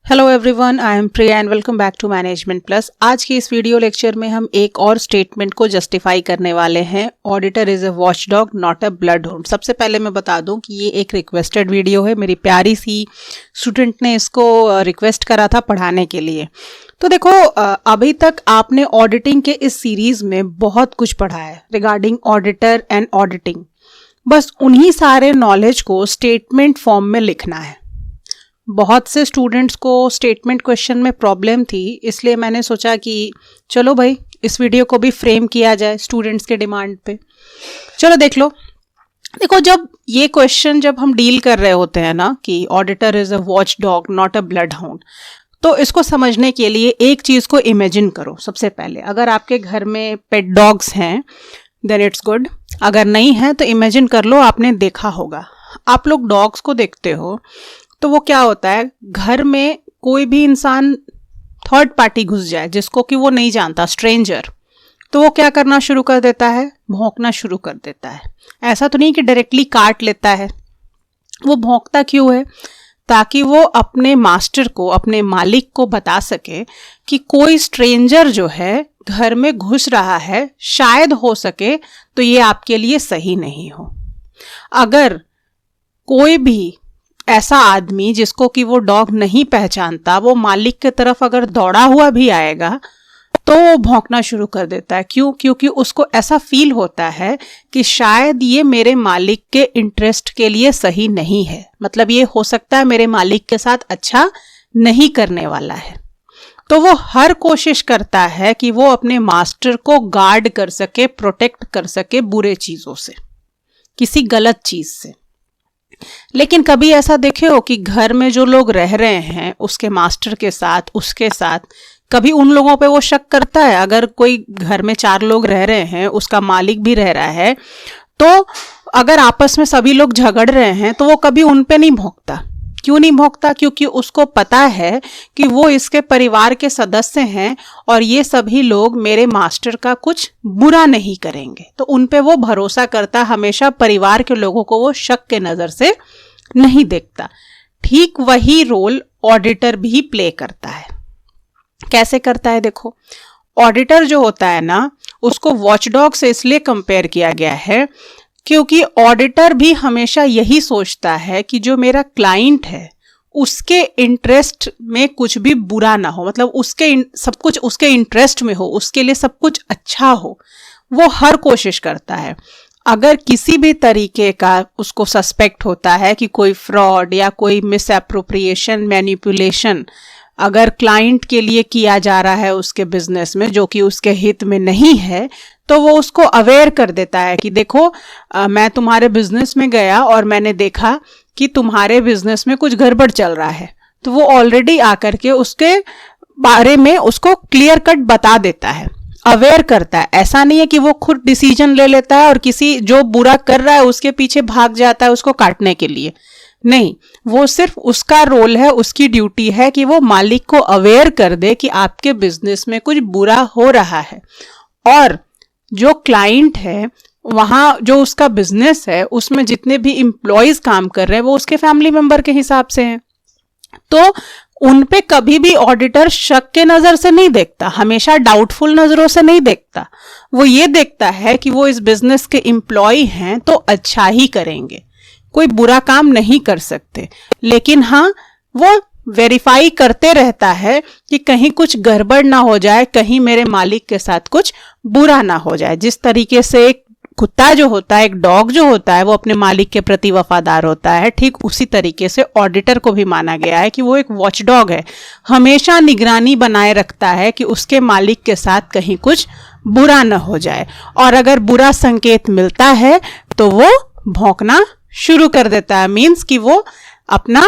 Hello everyone, I am Priya and welcome back to management plus. आज की इस video lecture में हम एक और स्टेटमेंट को जस्टिफाई करने वाले हैं। Auditor is a watchdog not a bloodhound. सबसे पहले मैं बता दूं कि ये एक रिक्वेस्टेड वीडियो है। मेरी प्यारी सी स्टूडेंट ने इसको रिक्वेस्ट करा था पढ़ाने के लिए। तो देखो, अभी तक आपने ऑडिटिंग के इस सीरीज में बहुत कुछ पढ़ा है रिगार्डिंग ऑडिटर एंड ऑडिटिंग। बस उन्हीं सारे नॉलेज को स्टेटमेंट फॉर्म में लिखना है। बहुत से स्टूडेंट्स को स्टेटमेंट क्वेश्चन में प्रॉब्लम थी, इसलिए मैंने सोचा कि चलो भाई इस वीडियो को भी फ्रेम किया जाए स्टूडेंट्स के डिमांड पे। चलो देख लो। देखो, जब हम डील कर रहे होते हैं ना कि auditor is a watch dog not a blood hound, तो इसको समझने के लिए एक चीज को इमेजिन करो। सबसे पहले, अगर आपके घर में पेट डॉग्स हैं देन इट्स गुड। अगर नहीं है तो इमेजिन कर लो आपने देखा होगा। आप लोग डॉग्स को देखते हो तो वो क्या होता है, घर में कोई भी इंसान थर्ड पार्टी घुस जाए जिसको कि वो नहीं जानता, स्ट्रेंजर, तो वो क्या करना शुरू कर देता है, भौंकना शुरू कर देता है। ऐसा तो नहीं कि डायरेक्टली काट लेता है। वो भौंकता क्यों है? ताकि वो अपने मास्टर को, अपने मालिक को बता सके कि कोई स्ट्रेंजर जो है घर में घुस रहा है, शायद हो सके तो ये आपके लिए सही नहीं हो। अगर कोई भी ऐसा आदमी जिसको कि वो डॉग नहीं पहचानता, वो मालिक की तरफ अगर दौड़ा हुआ भी आएगा तो वो भौंकना शुरू कर देता है। क्यों? क्योंकि उसको ऐसा फील होता है कि शायद ये मेरे मालिक के इंटरेस्ट के लिए सही नहीं है। मतलब ये हो सकता है मेरे मालिक के साथ अच्छा नहीं करने वाला है। तो वो हर कोशिश करता है कि वो अपने मास्टर को गार्ड कर सके, प्रोटेक्ट कर सके बुरे चीजों से, किसी गलत चीज से। लेकिन कभी ऐसा देखे हो कि घर में जो लोग रह रहे हैं उसके मास्टर के साथ, उसके साथ, कभी उन लोगों पे वो शक करता है? अगर कोई घर में 4 लोग रह रहे हैं, उसका मालिक भी रह रहा है, तो अगर आपस में सभी लोग झगड़ रहे हैं तो वो कभी उन पे नहीं भौंकता। क्यों नहीं भौंकता? क्योंकि उसको पता है कि वो इसके परिवार के सदस्य हैं और ये सभी लोग मेरे मास्टर का कुछ बुरा नहीं करेंगे। तो उन पे वो भरोसा करता, हमेशा परिवार के लोगों को वो शक के नजर से नहीं देखता। ठीक वही रोल ऑडिटर भी प्ले करता है। कैसे करता है? देखो, ऑडिटर जो होता है ना, उसको वॉचडॉग से इसलिए कंपेयर किया गया है क्योंकि ऑडिटर भी हमेशा यही सोचता है कि जो मेरा क्लाइंट है उसके इंटरेस्ट में कुछ भी बुरा ना हो। मतलब उसके सब कुछ उसके इंटरेस्ट में हो, उसके लिए सब कुछ अच्छा हो। वो हर कोशिश करता है। अगर किसी भी तरीके का उसको सस्पेक्ट होता है कि कोई फ्रॉड या कोई मिस एप्रोप्रिएशन, मैनिपुलेशन अगर क्लाइंट के लिए किया जा रहा है उसके बिजनेस में, जो कि उसके हित में नहीं है, तो वो उसको अवेयर कर देता है कि देखो, मैं तुम्हारे बिजनेस में गया और मैंने देखा कि तुम्हारे बिजनेस में कुछ गड़बड़ चल रहा है। तो वो ऑलरेडी आकर के उसके बारे में उसको क्लियर कट बता देता है, अवेयर करता है। ऐसा नहीं है कि वो खुद डिसीजन ले लेता है और किसी जो बुरा कर रहा है उसके पीछे भाग जाता है उसको काटने के लिए। नहीं, वो सिर्फ उसका रोल है, उसकी ड्यूटी है कि वो मालिक को अवेयर कर दे कि आपके बिजनेस में कुछ बुरा हो रहा है। और जो क्लाइंट है, वहां जो उसका बिजनेस है, उसमें जितने भी एम्प्लॉयज काम कर रहे हैं वो उसके फैमिली मेंबर के हिसाब से हैं। तो उन पे कभी भी ऑडिटर शक के नजर से नहीं देखता, हमेशा डाउटफुल नजरों से नहीं देखता। वो ये देखता है कि वो इस बिजनेस के एम्प्लॉय हैं तो अच्छा ही करेंगे, कोई बुरा काम नहीं कर सकते। लेकिन हाँ, वो वेरीफाई करते रहता है कि कहीं कुछ गड़बड़ ना हो जाए, कहीं मेरे मालिक के साथ कुछ बुरा ना हो जाए। जिस तरीके से एक कुत्ता जो होता है, एक डॉग जो होता है, वो अपने मालिक के प्रति वफादार होता है, ठीक उसी तरीके से ऑडिटर को भी माना गया है कि वो एक वॉचडॉग है। हमेशा निगरानी बनाए रखता है कि उसके मालिक के साथ कहीं कुछ बुरा ना हो जाए। और अगर बुरा संकेत मिलता है तो वो भौंकना शुरू कर देता है। मीन्स कि वो अपना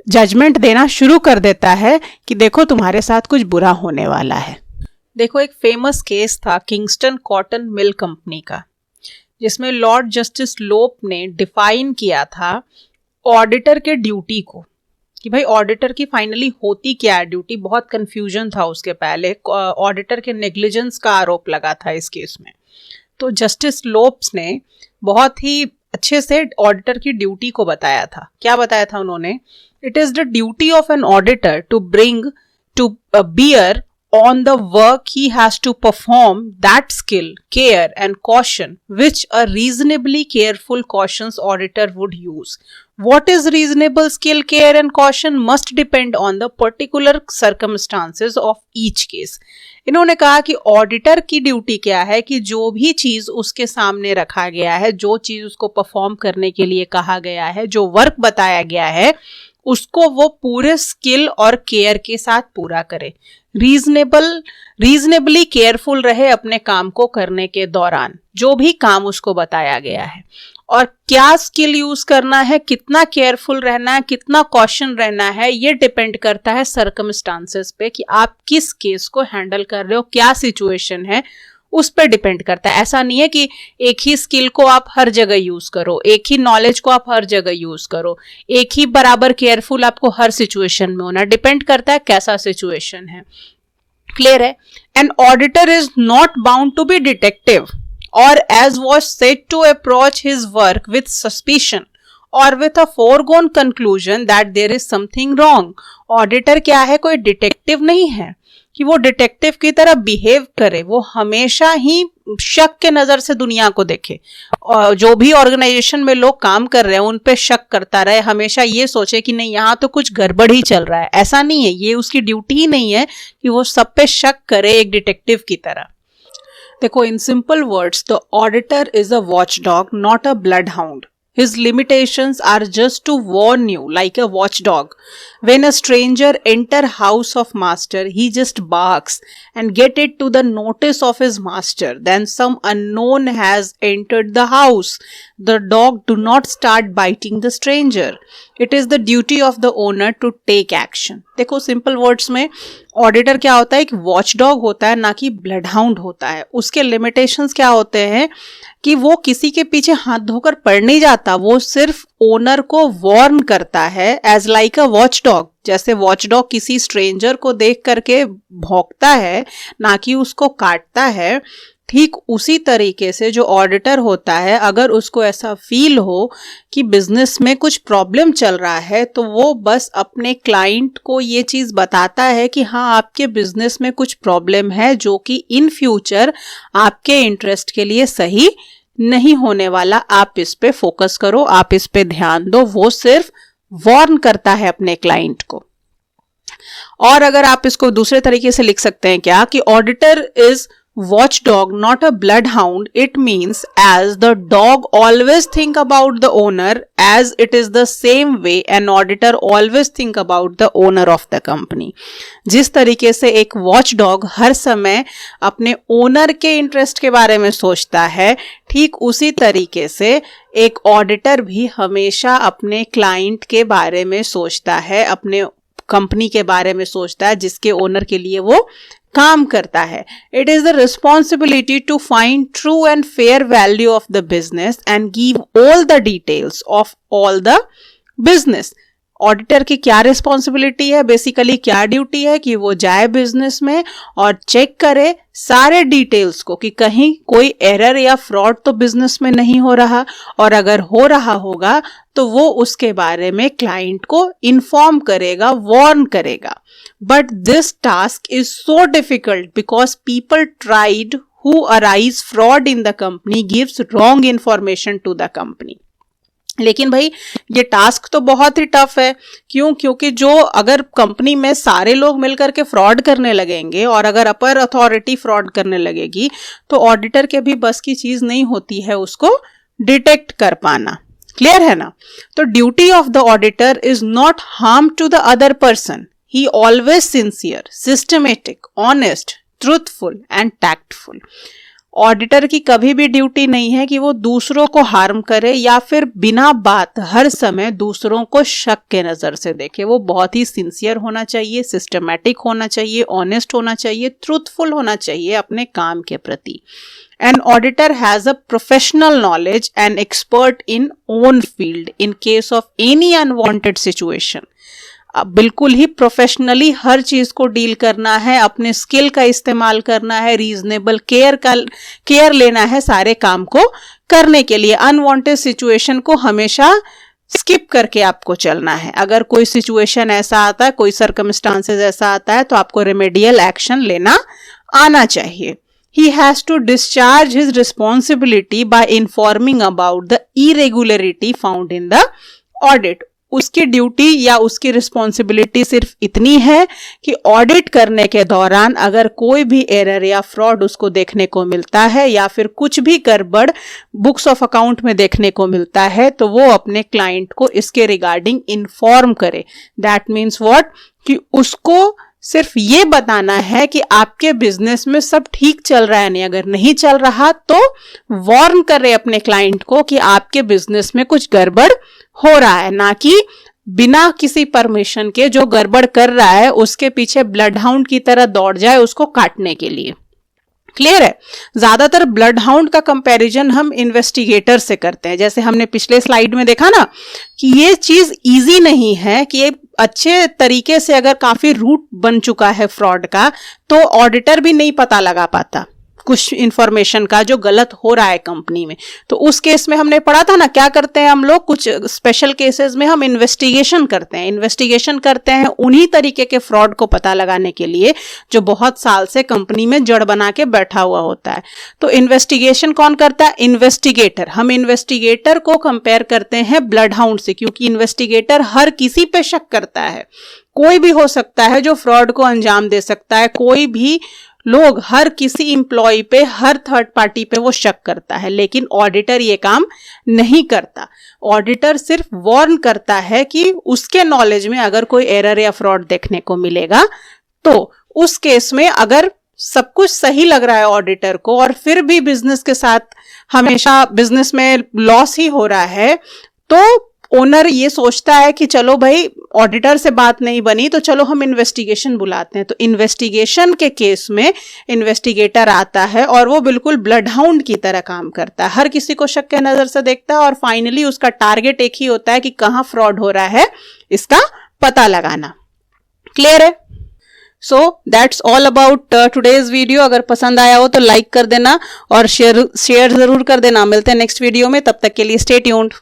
जजमेंट देना शुरू कर देता है कि देखो तुम्हारे साथ कुछ बुरा होने वाला है। देखो, एक फेमस केस था किंगस्टन कॉटन मिल कंपनी का, जिसमें लॉर्ड जस्टिस लोप ने डिफाइन किया था ऑडिटर के ड्यूटी को कि भाई ऑडिटर की फाइनली होती क्या है ड्यूटी। बहुत कंफ्यूजन था उसके पहले। ऑडिटर के नेग्लिजेंस का आरोप लगा था इस केस में। तो जस्टिस लोप्स ने बहुत ही अच्छे से ऑडिटर की ड्यूटी को बताया था। क्या बताया था उन्होंने It is the duty of an auditor to bring to bear on the work he has to perform that skill, care and caution which a reasonably careful cautions auditor would use. What is reasonable skill, care and caution must depend on the particular circumstances of each case. इन्होंने कहा कि auditor की duty क्या है कि जो भी चीज उसके सामने रखा गया है, जो चीज उसको परफॉर्म करने के लिए कहा गया है, जो वर्क बताया गया है, उसको वो पूरे स्किल और केयर के साथ पूरा करे, रीजनेबली केयरफुल रहे अपने काम को करने के दौरान, जो भी काम उसको बताया गया है। और क्या स्किल यूज करना है, कितना केयरफुल रहना है, कितना कॉशन रहना है, ये डिपेंड करता है सर्कमस्टांसेस पे कि आप किस केस को हैंडल कर रहे हो, क्या सिचुएशन है, उस पर डिपेंड करता है। ऐसा नहीं है कि एक ही स्किल को आप हर जगह यूज करो, एक ही नॉलेज को आप हर जगह यूज करो, एक ही बराबर केयरफुल आपको हर सिचुएशन में होना, डिपेंड करता है कैसा सिचुएशन है। क्लियर है? An auditor is not bound to be detective or as was said to approach his work with suspicion or with a foregone conclusion that there is something wrong. Auditor क्या है? कोई detective नहीं है कि वो detective की तरह behave करे, वो हमेशा ही शक के नजर से दुनिया को देखे और जो भी ऑर्गेनाइजेशन में लोग काम कर रहे हैं उन पे शक करता रहे, हमेशा ये सोचे कि नहीं यहाँ तो कुछ गड़बड़ ही चल रहा है। ऐसा नहीं है, ये उसकी ड्यूटी ही नहीं है कि वो सब पे शक करे एक डिटेक्टिव की तरह। देखो, in simple words, the auditor is a watchdog, not a bloodhound. His limitations are just to warn you like a watchdog. When a stranger enter house of master, he just barks and get it to the notice of his master. Then some unknown has entered the house. The dog do not start biting the stranger. It is the duty of the owner to take action. देखो, simple words में auditor क्या होता है? एक watchdog होता है, ना कि ब्लड हाउंड होता है। उसके लिमिटेशंस क्या होते हैं कि वो किसी के पीछे हाथ धोकर पड़ नहीं जाता, वो सिर्फ ओनर को वार्न करता है एज लाइक अ वॉचडॉग। जैसे वॉचडॉग किसी स्ट्रेंजर को देख करके भौंकता है, ना कि उसको काटता है, ठीक उसी तरीके से जो ऑडिटर होता है, अगर उसको ऐसा फील हो कि बिजनेस में कुछ प्रॉब्लम चल रहा है तो वो बस अपने क्लाइंट को ये चीज़ बताता है कि हाँ, आपके बिजनेस में कुछ प्रॉब्लम है जो कि इन फ्यूचर आपके इंटरेस्ट के लिए सही नहीं होने वाला, आप इस पे फोकस करो, आप इस पे ध्यान दो। वो सिर्फ वार्न करता है अपने क्लाइंट को। और अगर आप इसको दूसरे तरीके से लिख सकते हैं क्या कि auditor is watchdog, not a bloodhound. It means as the dog always think about the owner, as it is the same way an auditor always think about the owner of the company. जिस तरीके से एक watchdog हर समय अपने owner के interest के बारे में सोचता है, ठीक उसी तरीके से एक ऑडिटर भी हमेशा अपने क्लाइंट के बारे में सोचता है, अपने कंपनी के बारे में सोचता है जिसके ओनर के लिए वो काम करता है। It is the responsibility to find true and fair value of the business and give all the details of all the business. Auditor की क्या रिस्पॉन्सिबिलिटी है, बेसिकली क्या ड्यूटी है कि वो जाए बिजनेस में और चेक करे सारे डिटेल्स को कि कहीं कोई एरर या फ्रॉड तो बिजनेस में नहीं हो रहा, और अगर हो रहा होगा तो वो उसके बारे में क्लाइंट को इन्फॉर्म करेगा, वार्न करेगा। But this task is so difficult because people tried who arise fraud in the company gives wrong information to the company. लेकिन भाई ये टास्क तो बहुत ही टफ है। क्यों? क्योंकि जो अगर कंपनी में सारे लोग मिलकर के फ्रॉड करने लगेंगे और अगर अपर अथॉरिटी फ्रॉड करने लगेगी तो ऑडिटर के भी बस की चीज नहीं होती है उसको डिटेक्ट कर पाना। क्लियर है ना? तो duty of the auditor is not harm to the other person. He always sincere, systematic, honest, truthful and tactful. Auditor की कभी भी ड्यूटी नहीं है कि वो दूसरों को हार्म करे या फिर बिना बात हर समय दूसरों को शक के नजर से देखे। वो बहुत ही सिंसियर होना चाहिए, सिस्टमैटिक होना चाहिए, ऑनेस्ट होना चाहिए, ट्रूथफुल होना चाहिए अपने काम के प्रति। An auditor has a professional knowledge and expert in own field in case of any unwanted situation. बिल्कुल ही प्रोफेशनली हर चीज को डील करना है, अपने स्किल का इस्तेमाल करना है, रीजनेबल केयर लेना है सारे काम को करने के लिए। अनवांटेड सिचुएशन को हमेशा स्किप करके आपको चलना है। अगर कोई सिचुएशन ऐसा आता है, कोई सर्कमस्टांसेस ऐसा आता है, तो आपको रेमेडियल एक्शन लेना आना चाहिए। He has to discharge his responsibility by informing about the irregularity found in the audit. उसकी ड्यूटी या उसकी रिस्पॉन्सिबिलिटी सिर्फ इतनी है कि ऑडिट करने के दौरान अगर कोई भी एरर या फ्रॉड उसको देखने को मिलता है या फिर कुछ भी गड़बड़ बुक्स ऑफ अकाउंट में देखने को मिलता है तो वो अपने क्लाइंट को इसके रिगार्डिंग इन्फॉर्म करे। दैट मीन्स व्हाट, कि उसको सिर्फ ये बताना है कि आपके बिजनेस में सब ठीक चल रहा है नहीं, अगर नहीं चल रहा तो वार्न करे अपने क्लाइंट को कि आपके बिजनेस में कुछ गड़बड़ हो रहा है, ना कि बिना किसी परमिशन के जो गड़बड़ कर रहा है उसके पीछे ब्लड हाउंड की तरह दौड़ जाए उसको काटने के लिए। क्लियर है? ज्यादातर ब्लड हाउंड का कंपैरिजन हम इन्वेस्टिगेटर से करते हैं। जैसे हमने पिछले स्लाइड में देखा ना कि ये चीज इजी नहीं है कि ये अच्छे तरीके से अगर काफी रूट बन चुका है फ्रॉड का तो ऑडिटर भी नहीं पता लगा पाता कुछ इंफॉर्मेशन का जो गलत हो रहा है कंपनी में। तो उस केस में हमने पढ़ा था ना, क्या करते हैं हम लोग, कुछ स्पेशल केसेस में हम इन्वेस्टिगेशन करते हैं उन्हीं तरीके के फ्रॉड को पता लगाने के लिए जो बहुत साल से कंपनी में जड़ बना के बैठा हुआ होता है। तो इन्वेस्टिगेशन कौन करता है? इन्वेस्टिगेटर। हम इन्वेस्टिगेटर को कंपेयर करते हैं ब्लड हाउंड से, क्योंकि इन्वेस्टिगेटर हर किसी पे शक करता है। कोई भी हो सकता है जो फ्रॉड को अंजाम दे सकता है, कोई भी लोग, हर किसी इंप्लॉय पे, हर थर्ड पार्टी पे वो शक करता है। लेकिन ऑडिटर ये काम नहीं करता। ऑडिटर सिर्फ वार्न करता है कि उसके नॉलेज में अगर कोई एरर या फ्रॉड देखने को मिलेगा तो उस केस में अगर सब कुछ सही लग रहा है ऑडिटर को और फिर भी बिजनेस के साथ हमेशा बिजनेस में लॉस ही हो रहा है तो ओनर ये सोचता है कि चलो भाई ऑडिटर से बात नहीं बनी तो चलो हम इन्वेस्टिगेशन बुलाते हैं। तो इन्वेस्टिगेशन के केस में इन्वेस्टिगेटर आता है और वो बिल्कुल ब्लड हाउंड की तरह काम करता है, हर किसी को शक के नजर से देखता है और फाइनली उसका टारगेट एक ही होता है कि कहाँ फ्रॉड हो रहा है इसका पता लगाना। क्लियर है? So that's all about today's video. अगर पसंद आया हो तो लाइक कर देना और शेयर जरूर कर देना। मिलते हैं नेक्स्ट वीडियो में, तब तक के लिए स्टे ट्यून्ड।